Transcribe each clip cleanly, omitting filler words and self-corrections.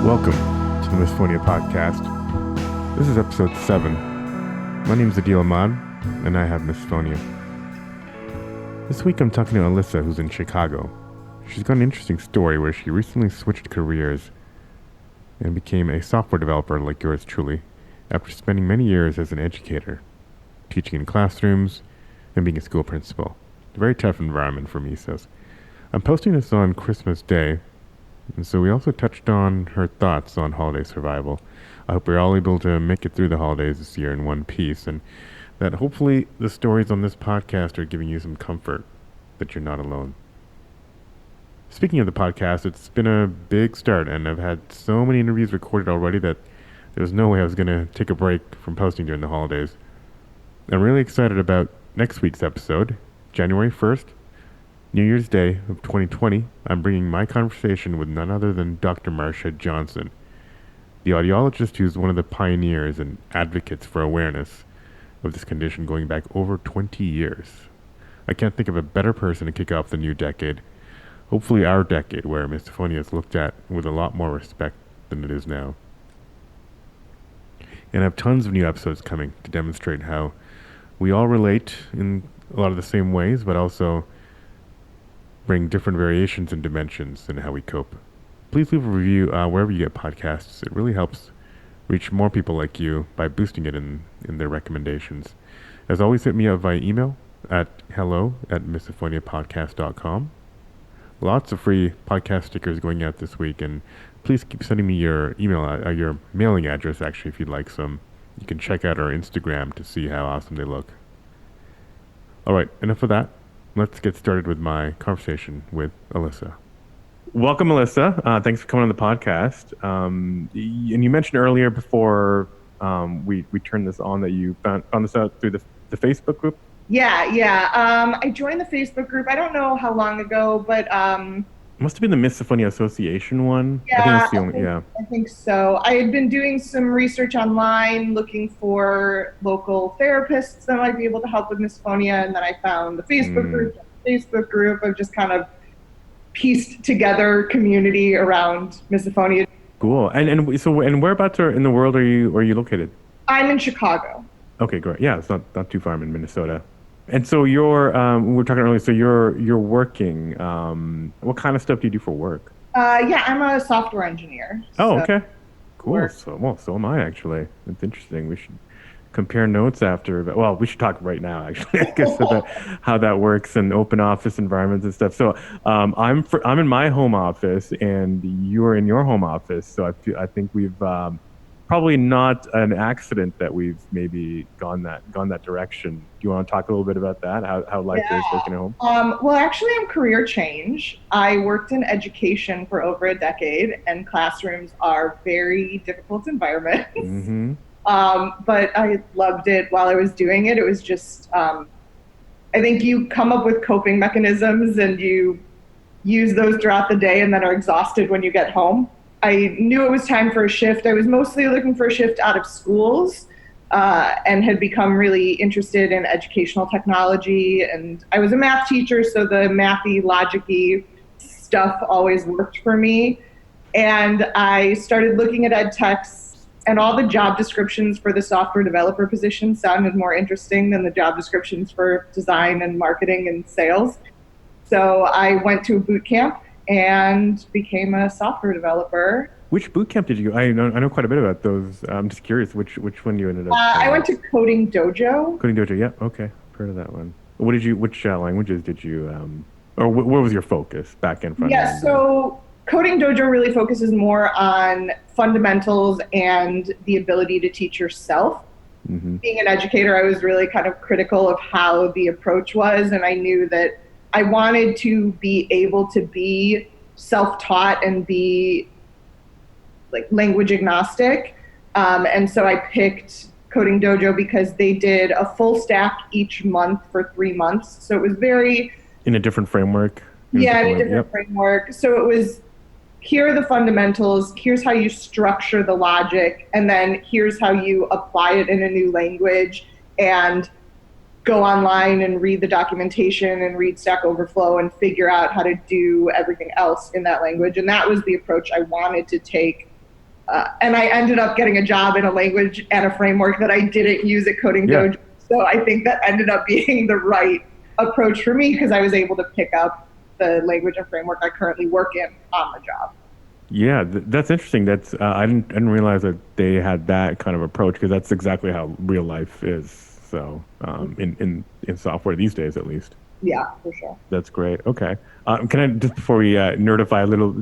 Welcome to the Misophonia podcast. This is episode 7. My name is Adil Ahmad, and I have misophonia. This week I'm talking to Alyssa, who's in Chicago. She's got an interesting story where she recently switched careers and became a software developer like yours truly, after spending many years as an educator, teaching in classrooms and being a school principal. A very tough environment for me, says. I'm posting this on Christmas Day, and so we also touched on her thoughts on holiday survival. I hope we're all able to make it through the holidays this year in one piece, and that hopefully the stories on this podcast are giving you some comfort that you're not alone. Speaking of the podcast, it's been a big start, and I've had so many interviews recorded already that there was no way I was going to take a break from posting during the holidays. I'm really excited about next week's episode, January 1st, New Year's Day of 2020. I'm bringing my conversation with none other than Dr. Marcia Johnson, the audiologist who's one of the pioneers and advocates for awareness of this condition going back over 20 years. I can't think of a better person to kick off the new decade, hopefully our decade, where misophonia is looked at with a lot more respect than it is now. And I have tons of new episodes coming to demonstrate how we all relate in a lot of the same ways, but also bring different variations and dimensions in how we cope. Please leave a review wherever you get podcasts. It really helps reach more people like you by boosting it in their recommendations. As always, hit me up via email at hello@misophoniapodcast.com. Lots of free podcast stickers going out this week, and please keep sending me your email, your mailing address actually, if you'd like some. You can check out our Instagram to see how awesome they look. All right, enough of that. Let's get started with my conversation with Alyssa. Welcome, Alyssa. Thanks for coming on the podcast. And you mentioned earlier before we turned this on that you found this out through the Facebook group? Yeah. I joined the Facebook group. I don't know how long ago, but must have been the Misophonia Association one. Yeah, I think that's the only. I think so. I had been doing some research online, looking for local therapists that might be able to help with misophonia, and then I found the Facebook group. I've just kind of pieced together community around misophonia. Cool. And whereabouts in the world are you located? I'm in Chicago. Okay, great. Yeah, it's not too far. I'm in Minnesota. And so we were talking earlier, so you're working. What kind of stuff do you do for work? Yeah, I'm a software engineer. Oh, okay. Cool. So am I, actually. It's interesting. We should compare notes after. Well, we should talk right now, actually, I guess, about how that works and open office environments and stuff. So I'm in my home office, and you're in your home office. So I think we've probably not an accident that we've maybe gone that direction. Do you want to talk a little bit about that? How life is working at home? Well, actually, I'm career change. I worked in education for over a decade, and classrooms are very difficult environments. Mm-hmm. But I loved it while I was doing it. It was just, I think you come up with coping mechanisms and you use those throughout the day and then are exhausted when you get home. I knew it was time for a shift. I was mostly looking for a shift out of schools and had become really interested in educational technology. And I was a math teacher, so the mathy, logic-y stuff always worked for me. And I started looking at ed techs, and all the job descriptions for the software developer position sounded more interesting than the job descriptions for design and marketing and sales. So I went to a boot camp and became a software developer. Which boot camp did you go? I know quite a bit about those. I'm just curious which one you ended up. I went to Coding Dojo. Coding Dojo, yeah, okay, I've heard of that one. Which languages did you, or where was your focus, back and front? Yeah, so Coding Dojo really focuses more on fundamentals and the ability to teach yourself. Mm-hmm. Being an educator, I was really kind of critical of how the approach was, and I knew that I wanted to be able to be self-taught and be like language agnostic. And so I picked Coding Dojo because they did a full stack each month for 3 months. So it was very... In a different framework? Yeah, in a different framework. So it was, here are the fundamentals, here's how you structure the logic, and then here's how you apply it in a new language, and go online and read the documentation and read Stack Overflow and figure out how to do everything else in that language. And that was the approach I wanted to take And I ended up getting a job in a language and a framework that I didn't use at Coding Yeah. Dojo. So I think that ended up being the right approach for me because I was able to pick up the language and framework I currently work in on the job. Yeah, that's interesting. That's I didn't realize that they had that kind of approach because that's exactly how real life is. So in software these days, at least. Yeah, for sure. That's great. Okay. Can I just before we nerdify a little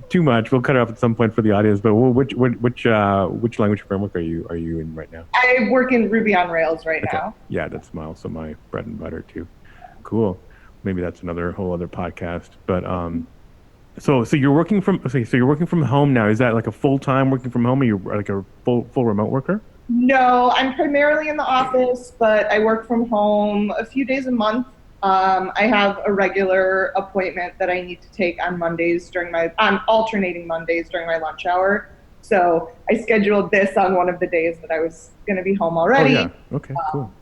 too much? We'll cut it off at some point for the audience. But which language framework are you in right now? I work in Ruby on Rails right now. Yeah, that's also my bread and butter too. Cool. Maybe that's another whole other podcast. But so you're working from you're working from home now. Is that like a full time working from home, or you're like a full remote worker? No, I'm primarily in the office, but I work from home a few days a month. I have a regular appointment that I need to take on Mondays on alternating Mondays during my lunch hour. So I scheduled this on one of the days that I was going to be home already. Oh, yeah. Okay, cool.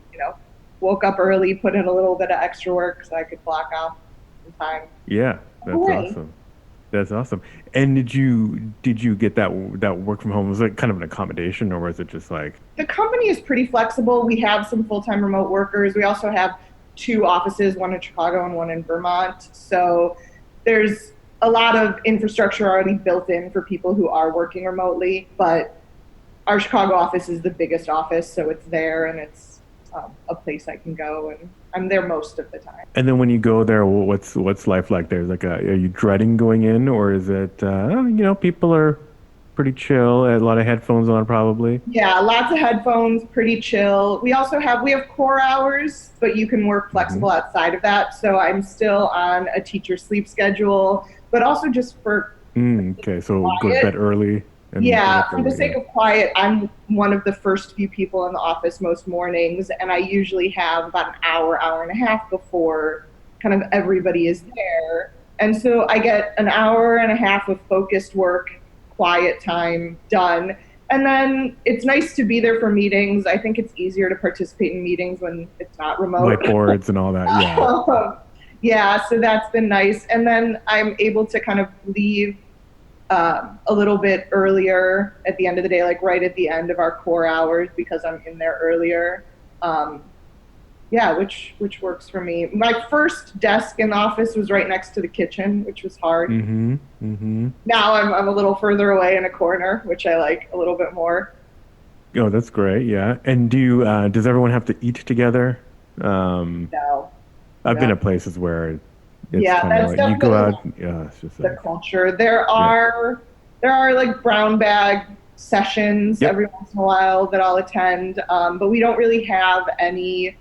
Woke up early, put in a little bit of extra work so I could block off some time. Yeah, that's awesome. That's awesome. And did you get that work from home? Was it kind of an accommodation, or was it just like? The company is pretty flexible. We have some full-time remote workers. We also have 2 offices, one in Chicago and one in Vermont. So there's a lot of infrastructure already built in for people who are working remotely. But our Chicago office is the biggest office, so it's there and it's a place I can go, and I'm there most of the time. And then when you go there, what's life like there? Like, are you dreading going in, or is it people are pretty chill, a lot of headphones on probably? Yeah, lots of headphones, pretty chill. We have core hours, but you can work flexible outside of that. So I'm still on a teacher sleep schedule, but also just for okay, so go to bed early. Yeah, for the sake of quiet, I'm one of the first few people in the office most mornings, and I usually have about an hour and a half before kind of everybody is there. And so I get an hour and a half of focused work, quiet time done. And then it's nice to be there for meetings. I think it's easier to participate in meetings when it's not remote. Whiteboards and all that, yeah. Yeah, so that's been nice. And then I'm able to kind of leave a little bit earlier at the end of the day, like right at the end of our core hours, because I'm in there earlier. Which works for me. My first desk in the office was right next to the kitchen, which was hard. Now I'm a little further away in a corner, which I like a little bit more. Oh, that's great. Yeah. And does everyone have to eat together? No. I've been at places where it's that's like you go out. Yeah, it's just the culture. There are like brown bag sessions every once in a while that I'll attend, but we don't really have any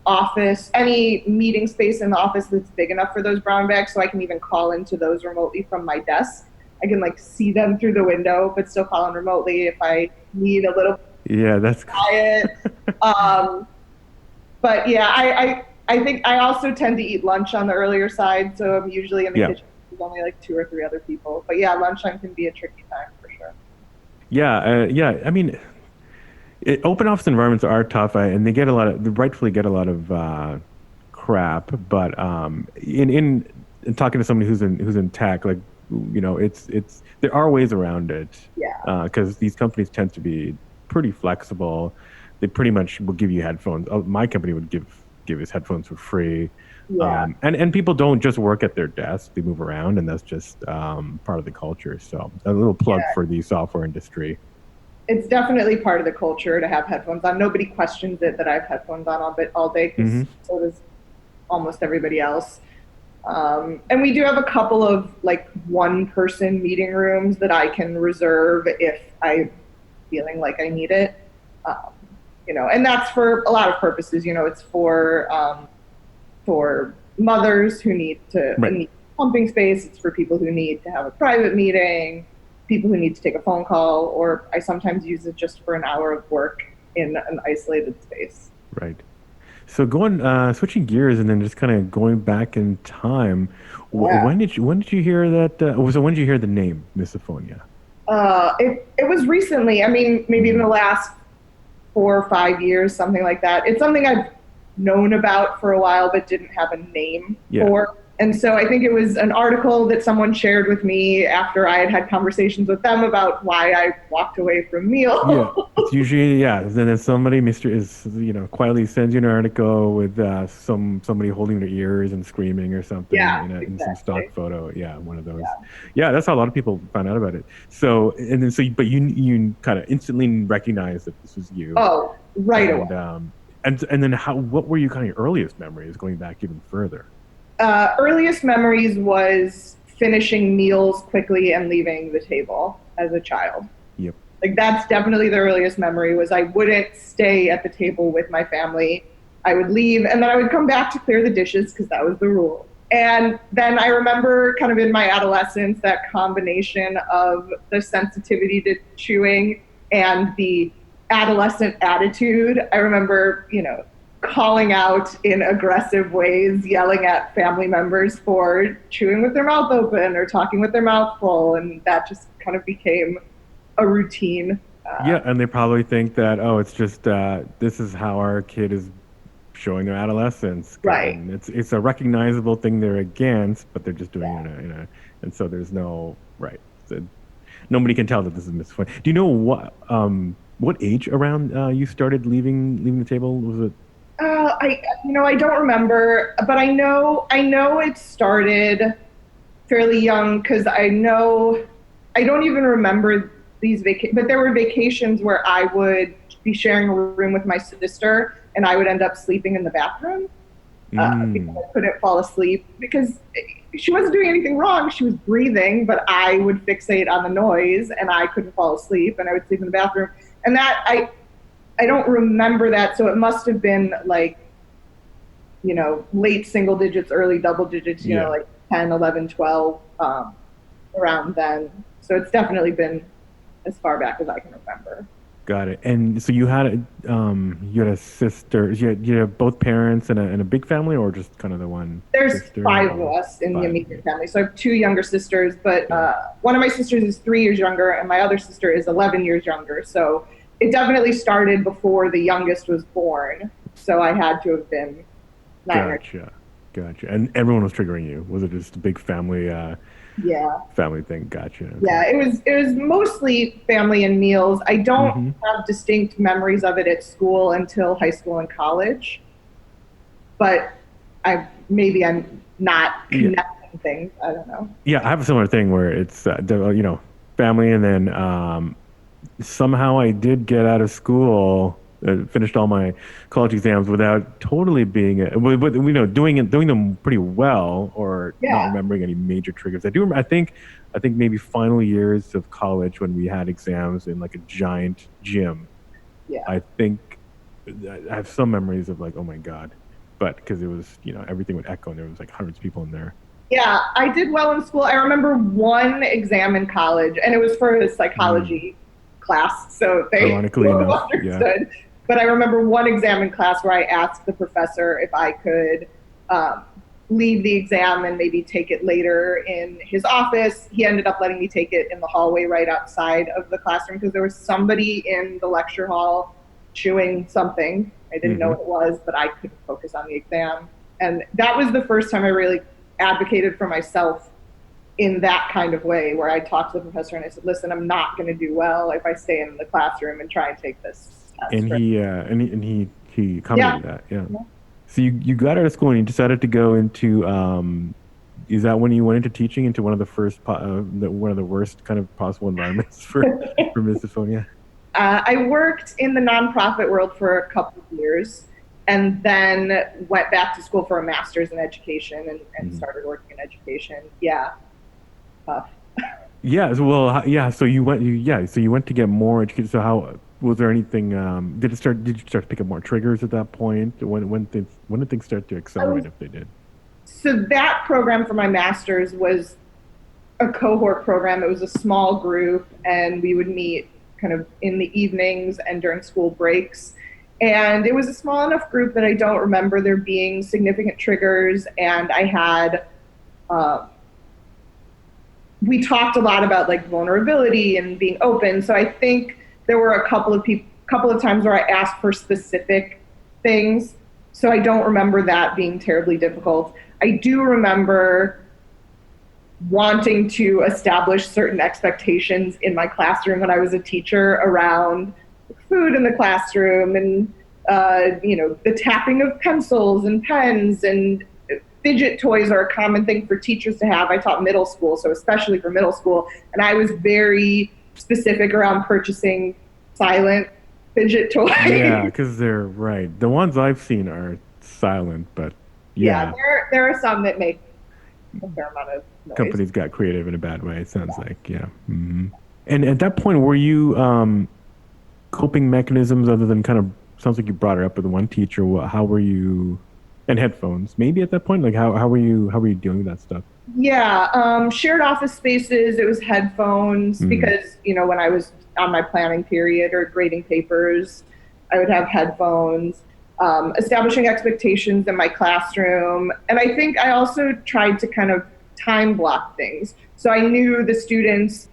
meeting space in the office that's big enough for those brown bags, so I can even call into those remotely from my desk. I can like see them through the window, but still call in remotely if I need a little. Yeah, that's quiet. But yeah, I think I also tend to eat lunch on the earlier side, so I'm usually in the kitchen with only like 2 or 3 other people. But yeah, lunchtime can be a tricky time for sure. Yeah. I mean, open office environments are tough, and they rightfully get a lot of crap. But in talking to somebody who's in tech, like it's there are ways around it. Yeah. Because these companies tend to be pretty flexible. They pretty much will give you headphones. My company would give us headphones for free. Yeah. And people don't just work at their desk, they move around, and that's just part of the culture. So a little plug for the software industry. It's definitely part of the culture to have headphones on. Nobody questions it that I have headphones on all day, because so does almost everybody else. And we do have a couple of like 1-person meeting rooms that I can reserve if I'm feeling like I need it. And that's for a lot of purposes. It's for mothers who need pumping space. It's for people who need to have a private meeting, people who need to take a phone call, or I sometimes use it just for an hour of work in an isolated space. Right. So switching gears and then just kind of going back in time. When did you hear that? When did you hear the name Misophonia? It was recently. I mean, maybe in the last 4 or 5 years, something like that. It's something I've known about for a while, but didn't have a name for. And so I think it was an article that someone shared with me after I had had conversations with them about why I walked away from meals. Yeah, it's usually then somebody quietly sends you an article with somebody holding their ears and screaming or something Yeah, in some stock exactly. photo. Yeah, one of those. Yeah. Yeah, that's how a lot of people found out about it. So but you kind of instantly recognized that this was you. Oh, right away. And then what were your kind of earliest memories going back even further? Earliest memories was finishing meals quickly and leaving the table as a child. Yep. Like that's definitely the earliest memory was I wouldn't stay at the table with my family. I would leave and then I would come back to clear the dishes because that was the rule. And then I remember kind of in my adolescence, that combination of the sensitivity to chewing and the adolescent attitude. I remember, calling out in aggressive ways, yelling at family members for chewing with their mouth open or talking with their mouth full. And that just kind of became a routine. Yeah, and they probably think that, it's just this is how our kid is showing their adolescence. Right. And it's a recognizable thing they're against, but they're just doing it and so there's no right. So nobody can tell that this is misophonia. Do you know what age around you started leaving the table? Was it? I don't remember, but I know it started fairly young because I don't even remember these but there were vacations where I would be sharing a room with my sister and I would end up sleeping in the bathroom because I couldn't fall asleep because she wasn't doing anything wrong. She was breathing, but I would fixate on the noise and I couldn't fall asleep and I would sleep in the bathroom. And that I don't remember that, so it must have been like, late single digits, early double digits, like 10, 11, 12, around then. So it's definitely been as far back as I can remember. Got it. And so you had a sister. You had both parents and a big family, or just kind of the one? There's 5 of us in the immediate family. So I have 2 younger sisters, but one of my sisters is 3 years younger, and my other sister is 11 years younger. So it definitely started before the youngest was born. So I had to have been 9 Gotcha. And everyone was triggering you. Was it just a big family? Family thing. Gotcha. Okay. Yeah, it was mostly family and meals. I don't have distinct memories of it at school until high school and college. But I'm not connecting things. I don't know. Yeah, I have a similar thing where it's family, and then somehow I did get out of school, finished all my college exams without totally being, doing them pretty well, or not remembering any major triggers. I do remember, I think maybe final years of college when we had exams in like a giant gym. Yeah. I think I have some memories of like, oh my God, but because it was, everything would echo and there was like hundreds of people in there. Yeah, I did well in school. I remember one exam in college, and it was for a psychology class, so they ironically enough, understood. Yeah. But I remember one exam in class where I asked the professor if I could leave the exam and maybe take it later in his office. He ended up letting me take it in the hallway right outside of the classroom because there was somebody in the lecture hall chewing something. I didn't know what it was, but I couldn't focus on the exam. And that was the first time I really advocated for myself in that kind of way, where I talked to the professor and I said, listen, I'm not going to do well if I stay in the classroom and try and take this test. And he accommodated that. Yeah. So you got out of school and you decided to go into, is that when you went into teaching, into one of the first, one of the worst kind of possible environments for misophonia? I worked in the nonprofit world for a couple of years and then went back to school for a master's in education and started working in education. Yeah. Tough. Yeah. So you went to get more education. So how was there anything? Did you start to pick up more triggers at that point? When did things start to accelerate, if they did? So that program for my master's was a cohort program. It was a small group, and we would meet kind of in the evenings and during school breaks. And it was a small enough group that I don't remember there being significant triggers. And I had, we talked a lot about like vulnerability and being open. So I think there were a couple of times where I asked for specific things. So I don't remember that being terribly difficult. I do remember wanting to establish certain expectations in my classroom when I was a teacher around food in the classroom and, the tapping of pencils and pens, and fidget toys are a common thing for teachers to have. I taught middle school, so especially for middle school, and I was very specific around purchasing silent fidget toys. Yeah, because they're right. The ones I've seen are silent, but yeah. There are some that make a fair amount of noise. Companies got creative in a bad way, it sounds like. Yeah. Hmm. And at that point, were you coping mechanisms other than kind of, sounds like you brought it up with one teacher. How were you, and headphones maybe at that point? Like how were you dealing with that stuff? Yeah, shared office spaces, it was headphones because, when I was on my planning period or grading papers, I would have headphones. Establishing expectations in my classroom. And I think I also tried to kind of time block things. So I knew the students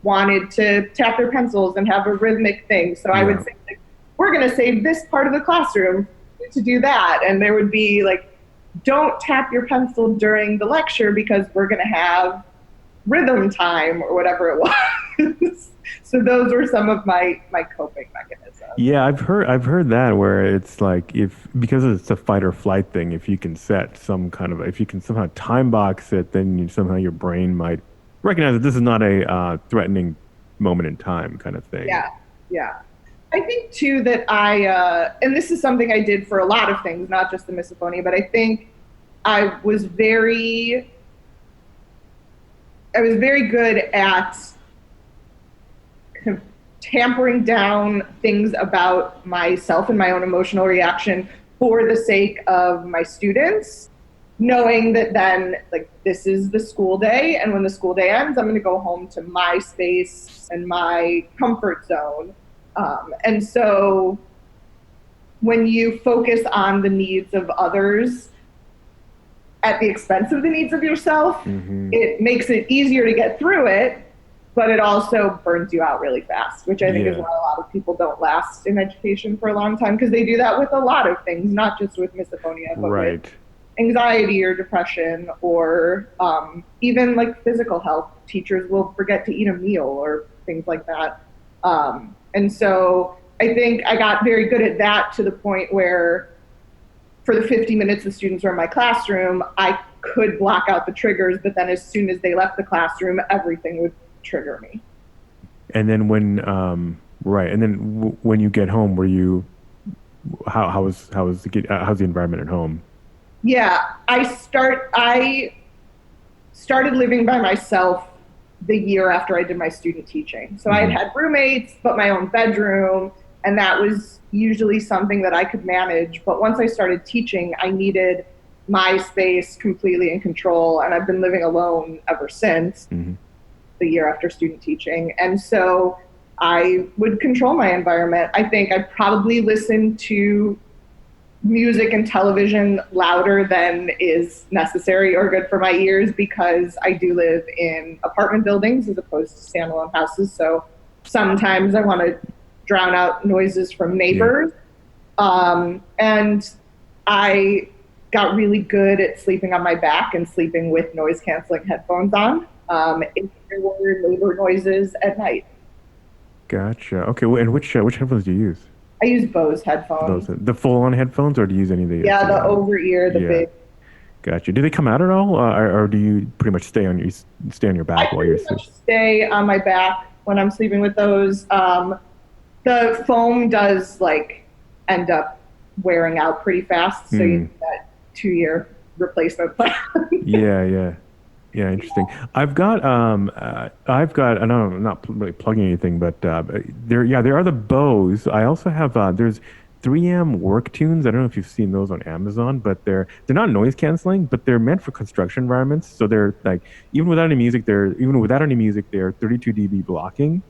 wanted to tap their pencils and have a rhythmic thing. So I would say, like, we're going to save this part of the classroom to do that. And there would be like, don't tap your pencil during the lecture because we're going to have rhythm time or whatever it was. So those were some of my coping mechanisms. Yeah, I've heard that, where it's like, because it's a fight or flight thing, if you can set some kind of, if you can somehow time box it, then somehow your brain might recognize that this is not a threatening moment in time kind of thing. Yeah. I think too that and this is something I did for a lot of things, not just the misophonia, but I think I was very good at kind of tampering down things about myself and my own emotional reaction for the sake of my students, knowing that then, like, this is the school day, and when the school day ends, I'm going to go home to my space and my comfort zone. And so when you focus on the needs of others at the expense of the needs of yourself, it makes it easier to get through it, but it also burns you out really fast, which I think is why a lot of people don't last in education for a long time, because they do that with a lot of things, not just with misophonia, but with anxiety or depression or even like physical health. Teachers will forget to eat a meal or things like that. And so I think I got very good at that, to the point where for the 50 minutes the students were in my classroom, I could block out the triggers, but then as soon as they left the classroom, everything would trigger me. And then when you get home, were you, how's the environment at home? Yeah, I started living by myself the year after I did my student teaching. So I had roommates, but my own bedroom, and that was usually something that I could manage. But once I started teaching, I needed my space completely in control, and I've been living alone ever since the year after student teaching. And so I would control my environment. I think I probably listened to music and television louder than is necessary or good for my ears, because I do live in apartment buildings as opposed to standalone houses. So sometimes I want to drown out noises from neighbors. And I got really good at sleeping on my back and sleeping with noise canceling headphones on if there were neighbor noises at night. Gotcha. Okay, and which headphones do you use? I use Bose headphones. The full-on headphones, or do you use any of the? Yeah, the over-ear, the big. Gotcha. Do they come out at all, or do you pretty much stay on your back while you're sleeping? I stay on my back when I'm sleeping with those. The foam does end up wearing out pretty fast, so you need that 2-year replacement plan. Yeah, interesting. I've got, I know I'm not really plugging anything, but there are the Bose. I also have, there's 3M work tunes. I don't know if you've seen those on Amazon, but they're not noise canceling, but they're meant for construction environments. So they're like, even without any music, they're 32 dB blocking.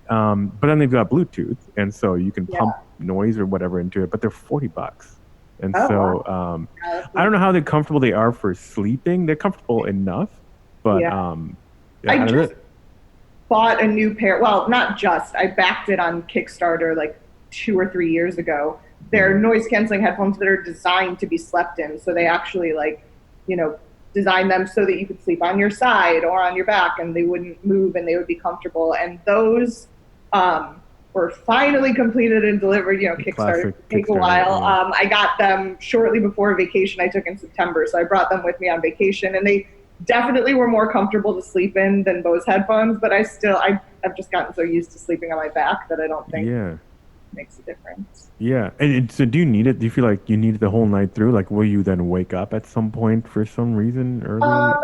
But then they've got Bluetooth, and so you can pump noise or whatever into it, but they're $40. And I don't know how comfortable they are for sleeping. They're comfortable enough. But I just bought a new pair. Well, not just. I backed it on Kickstarter 2 or 3 years ago. They're noise canceling headphones that are designed to be slept in. So they actually design them so that you could sleep on your side or on your back and they wouldn't move and they would be comfortable. And those were finally completed and delivered. Kickstarter take a while. Yeah. I got them shortly before a vacation I took in September, so I brought them with me on vacation, and they definitely were more comfortable to sleep in than Bose headphones, but I've just gotten so used to sleeping on my back that I don't think it makes a difference. Yeah. And so do you need it? Do you feel like you need it the whole night through? Like, will you then wake up at some point for some reason early?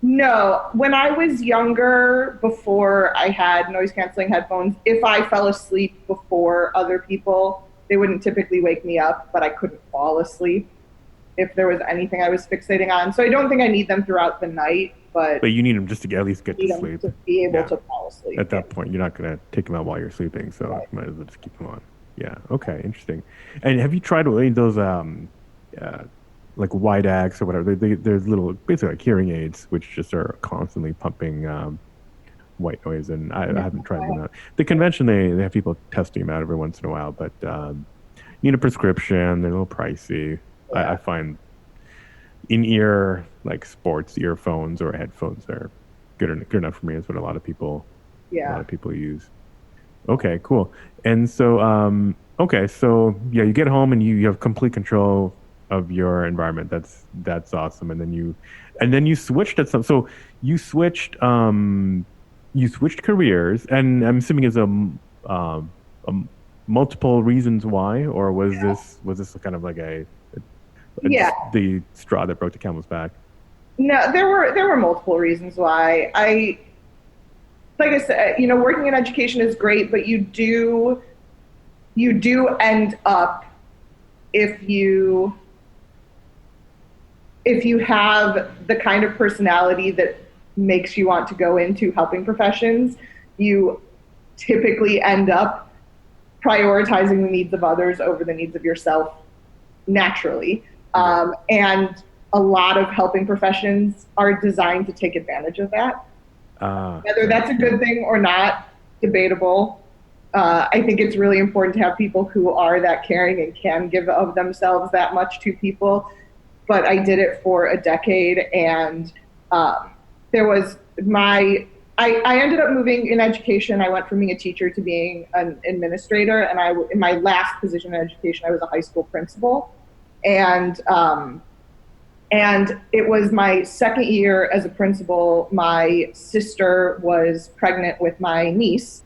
No. When I was younger, before I had noise-canceling headphones, if I fell asleep before other people, they wouldn't typically wake me up, but I couldn't fall asleep if there was anything I was fixating on. So I don't think I need them throughout the night, but you need them just to at least get to sleep. To be able to fall asleep. At that point, you're not going to take them out while you're sleeping, so you might as well just keep them on. Yeah. Okay. Interesting. And have you tried those like wide X or whatever? There's little, basically like hearing aids, which just are constantly pumping white noise, and I haven't tried them out. The convention, they have people testing them out every once in a while, but you need a prescription. They're a little pricey. I find in-ear, like sports earphones or headphones are good enough for me. Is what a lot of people use. Okay, cool. And so you get home and you have complete control of your environment. That's awesome. And then you switched at some. So you switched careers, and I'm assuming it's a multiple reasons why, or was this kind of like the straw that broke the camel's back? No, there were multiple reasons why. Like I said, working in education is great, but you do end up, if you have the kind of personality that makes you want to go into helping professions, you typically end up prioritizing the needs of others over the needs of yourself naturally. And a lot of helping professions are designed to take advantage of that. Whether that's a good thing or not, debatable. I think it's really important to have people who are that caring and can give of themselves that much to people. But I did it for a decade, and I ended up moving in education. I went from being a teacher to being an administrator, and in my last position in education, I was a high school principal. And it was my second year as a principal. My sister was pregnant with my niece,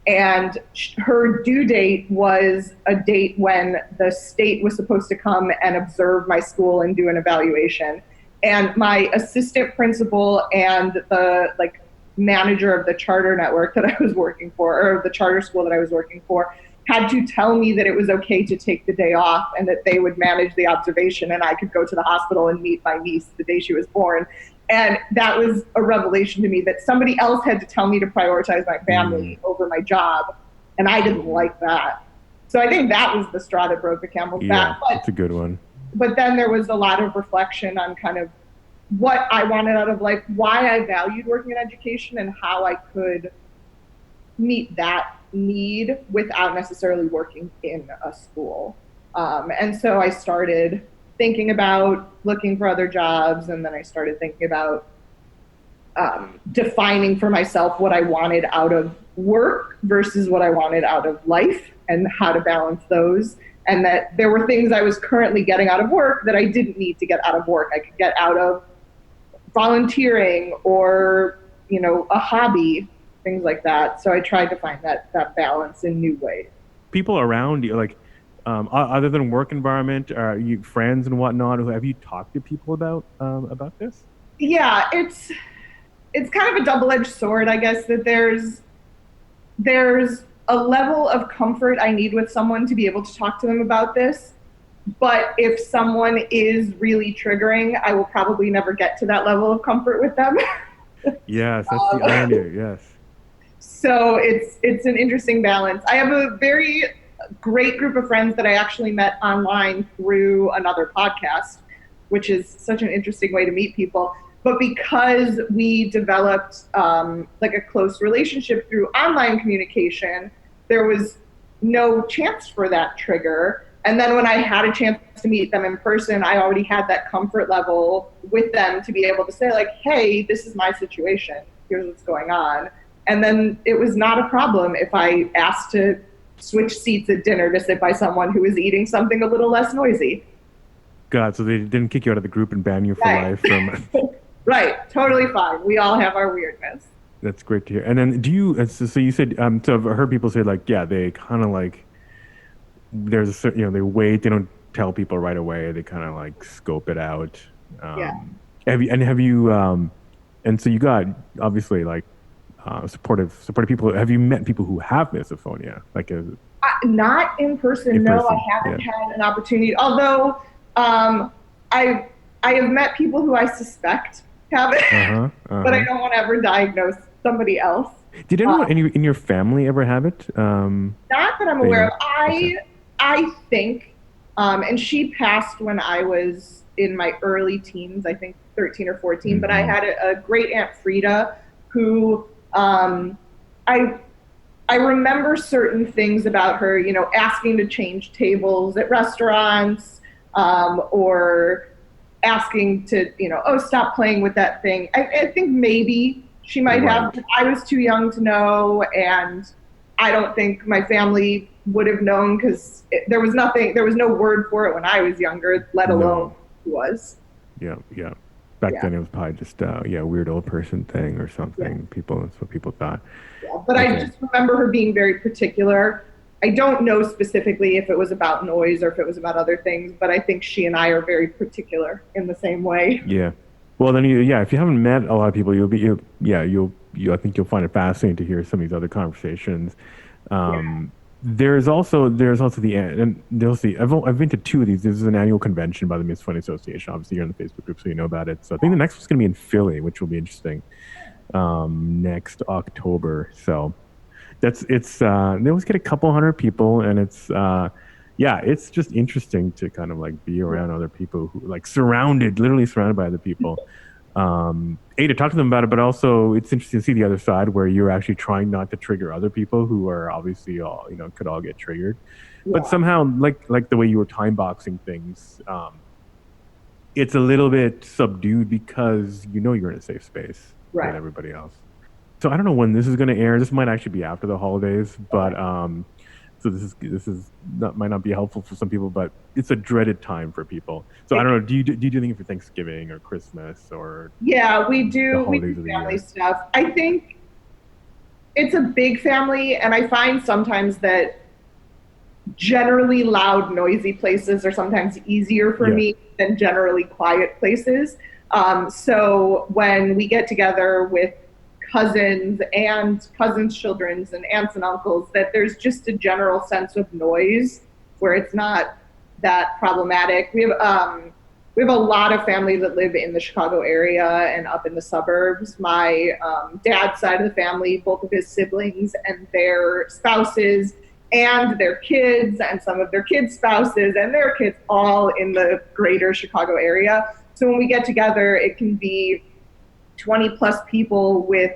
and her due date was a date when the state was supposed to come and observe my school and do an evaluation. And my assistant principal and the manager of the charter network that I was working for, or the charter school that I was working for, had to tell me that it was okay to take the day off and that they would manage the observation and I could go to the hospital and meet my niece the day she was born. And that was a revelation to me, that somebody else had to tell me to prioritize my family over my job, and I didn't like that. So I think that was the straw that broke the camel's back. Yeah, that's a good one. But then there was a lot of reflection on kind of what I wanted out of life, why I valued working in education, and how I could meet that need without necessarily working in a school. And so I started thinking about looking for other jobs, and then I started thinking about defining for myself what I wanted out of work versus what I wanted out of life, and how to balance those. And that there were things I was currently getting out of work that I didn't need to get out of work. I could get out of volunteering or, a hobby, things like that. So I tried to find that balance in new ways. People around you, other than work environment, you friends and whatnot, have you talked to people about this? Yeah, it's kind of a double-edged sword, I guess, that there's a level of comfort I need with someone to be able to talk to them about this. But if someone is really triggering, I will probably never get to that level of comfort with them. Yes, that's the irony, yes. So it's an interesting balance. I have a very great group of friends that I actually met online through another podcast, which is such an interesting way to meet people. But because we developed a close relationship through online communication, there was no chance for that trigger. And then when I had a chance to meet them in person, I already had that comfort level with them to be able to say, like, hey, this is my situation. Here's what's going on. And then it was not a problem if I asked to switch seats at dinner to sit by someone who was eating something a little less noisy. God, so they didn't kick you out of the group and ban you for life from... Right, totally fine. We all have our weirdness. That's great to hear. And then do you, so you said, so I've heard people say, like, yeah, they kind of like, there's a certain, they wait, they don't tell people right away, they kind of like scope it out. Yeah. Have you, and so you got obviously like supportive people. Have you met people who have misophonia? Like not in person, no, I haven't had an opportunity. Although I have met people who I suspect have it, but I don't want to ever diagnose somebody else. Did anyone in your family ever have it? Not that I'm aware of. I think, and she passed when I was in my early teens, I think 13 or 14, mm-hmm. but I had a great Aunt Frida who I remember certain things about her, asking to change tables at restaurants, or asking to, stop playing with that thing. I think maybe she might have, but I was too young to know, and I don't think my family would have known because there was no word for it when I was younger, let alone who was. Yeah. Back then it was probably just weird old person thing or something. Yeah. That's what people thought. Yeah, but I just remember her being very particular. I don't know specifically if it was about noise or if it was about other things, but I think she and I are very particular in the same way. Yeah. Well, then if you haven't met a lot of people, I think you'll find it fascinating to hear some of these other conversations. There's also the and they'll see. I've been to two of these. This is an annual convention by the Misophonia Association. Obviously, you're in the Facebook group, so you know about it. So I think the next one's going to be in Philly, which will be interesting. Next October. So they always get a couple hundred people, and it's just interesting to kind of like be around other people who like literally surrounded by other people. To talk to them about it, but also it's interesting to see the other side where you're actually trying not to trigger other people who are obviously all, could all get triggered. Yeah. But somehow, like the way you were time boxing things, it's a little bit subdued because you're in a safe space with everybody else. So I don't know when this is going to air. This might actually be after the holidays, but so this is might not be helpful for some people, but it's a dreaded time for people. So I don't know. Do you do anything for Thanksgiving or Christmas or? Yeah, we do. We do family stuff. I think it's a big family, and I find sometimes that generally loud, noisy places are sometimes easier for me than generally quiet places. So when we get together with cousins and cousins' children and aunts and uncles, that there's just a general sense of noise where it's not that problematic. We have a lot of family that live in the Chicago area and up in the suburbs. My dad's side of the family, both of his siblings and their spouses and their kids and some of their kids' spouses and their kids, all in the greater Chicago area. So when we get together, it can be 20 plus people with,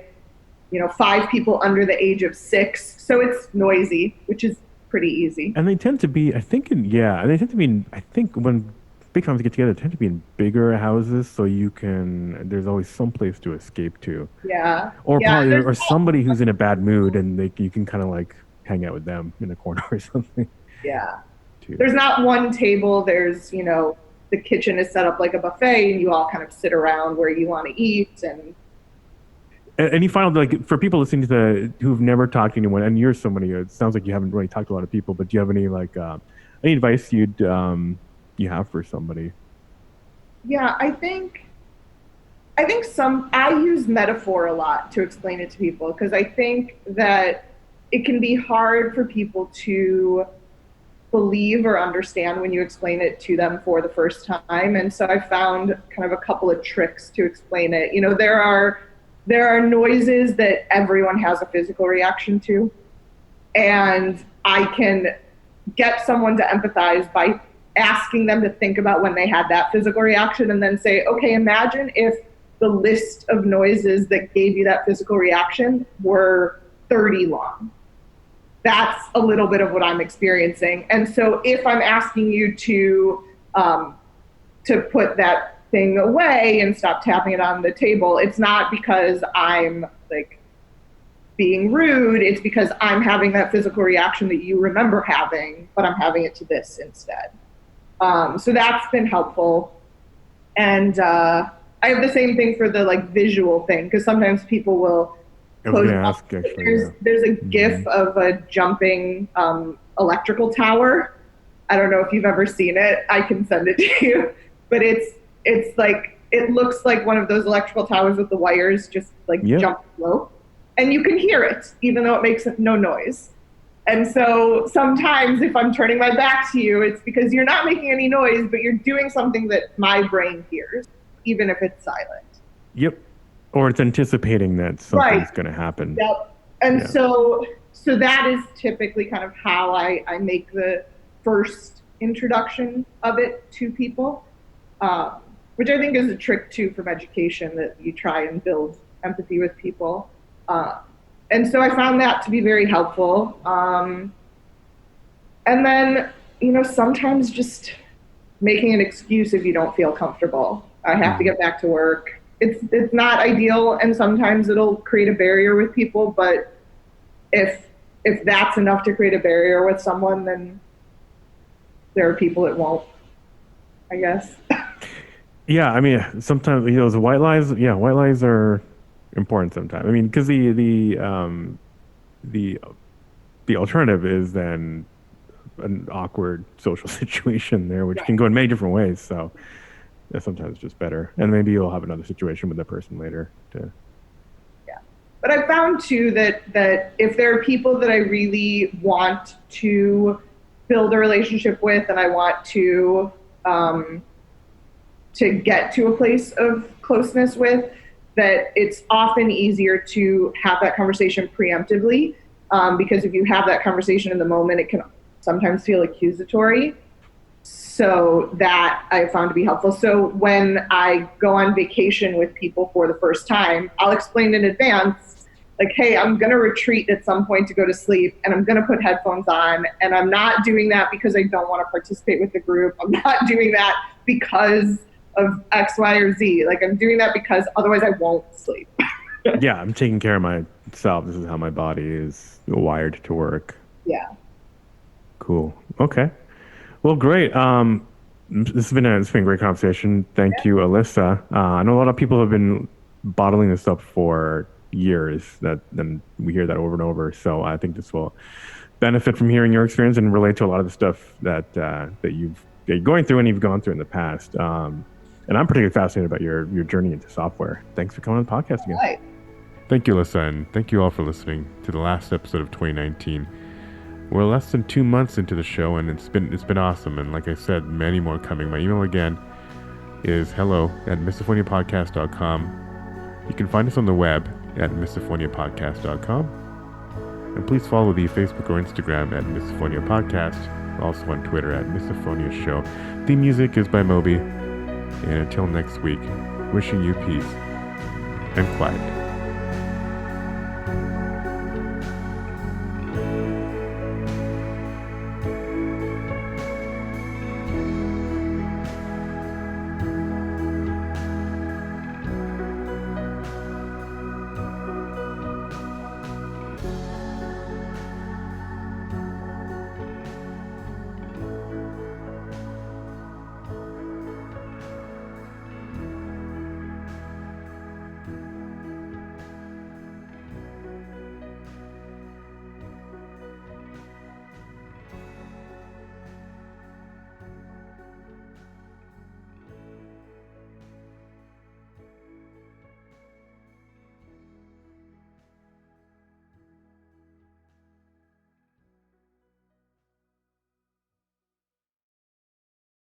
5 people under the age of 6. So it's noisy, which is pretty easy. And they tend to be, I think when big families get together, they tend to be in bigger houses, so there's always some place to escape to. Yeah. Or somebody who's in a bad mood, and you can kind of like hang out with them in a corner or something. Yeah. There's not one table. There's, the kitchen is set up like a buffet, and you all kind of sit around where you want to eat. And any final, like, for people listening to who've never talked to anyone, and you're somebody, it sounds like you haven't really talked to a lot of people, but do you have any any advice you have for somebody? Yeah, I think I use metaphor a lot to explain it to people, because I think that it can be hard for people to believe or understand when you explain it to them for the first time. And so I found kind of a couple of tricks to explain it. There are noises that everyone has a physical reaction to, and I can get someone to empathize by asking them to think about when they had that physical reaction, and then say, okay, imagine if the list of noises that gave you that physical reaction were 30 long. that's a little bit of what I'm experiencing. And so if I'm asking you to put that thing away and stop tapping it on the table, it's not because I'm like being rude. It's because I'm having that physical reaction that you remember having, but I'm having it to this instead. So that's been helpful. And I have the same thing for the like visual thing, because sometimes people will there's a GIF of a jumping electrical tower. I don't know if you've ever seen it. I can send it to you, but it's like, it looks like one of those electrical towers with the wires just like jump low, and you can hear it even though it makes no noise. And so sometimes if I'm turning my back to you, it's because you're not making any noise, but you're doing something that my brain hears, even if it's silent. Yep. Or it's anticipating that something's going to happen. Yep. And so that is typically kind of how I make the first introduction of it to people, which I think is a trick too from education, that you try and build empathy with people. And so I found that to be very helpful. And then, sometimes just making an excuse if you don't feel comfortable. I have to get back to work. It's not ideal, and sometimes it'll create a barrier with people, but if that's enough to create a barrier with someone, then there are people that won't, I guess. Yeah, I mean, sometimes, the white lies are important sometimes. I mean, because the alternative is then an awkward social situation there, which can go in many different ways. So sometimes just better, and maybe you'll have another situation with that person later. But I found too that if there are people that I really want to build a relationship with, and I want to get to a place of closeness with, that it's often easier to have that conversation preemptively, because if you have that conversation in the moment, it can sometimes feel accusatory. So that I found to be helpful. So when I go on vacation with people for the first time, I'll explain in advance, like, hey, I'm going to retreat at some point to go to sleep, and I'm going to put headphones on, and I'm not doing that because I don't want to participate with the group. I'm not doing that because of X, Y, or Z. Like, I'm doing that because otherwise I won't sleep. Yeah, I'm taking care of myself. This is how my body is wired to work. Yeah. Cool. Okay. Well, great. This has been a great conversation. Thank you, Alyssa. I know a lot of people have been bottling this up for years. Then we hear that over and over. So I think this will benefit from hearing your experience and relate to a lot of the stuff that you're going through and you've gone through in the past. And I'm particularly fascinated about your journey into software. Thanks for coming on the podcast again. Right. Thank you, Alyssa, and thank you all for listening to the last episode of 2019. We're less than 2 months into the show, and it's been awesome. And like I said, many more coming. My email again is hello@misophoniapodcast.com. You can find us on the web at misophoniapodcast.com. And please follow the Facebook or Instagram at Misophonia Podcast. Also on Twitter at Misophonia Show. The music is by Moby. And until next week, wishing you peace and quiet.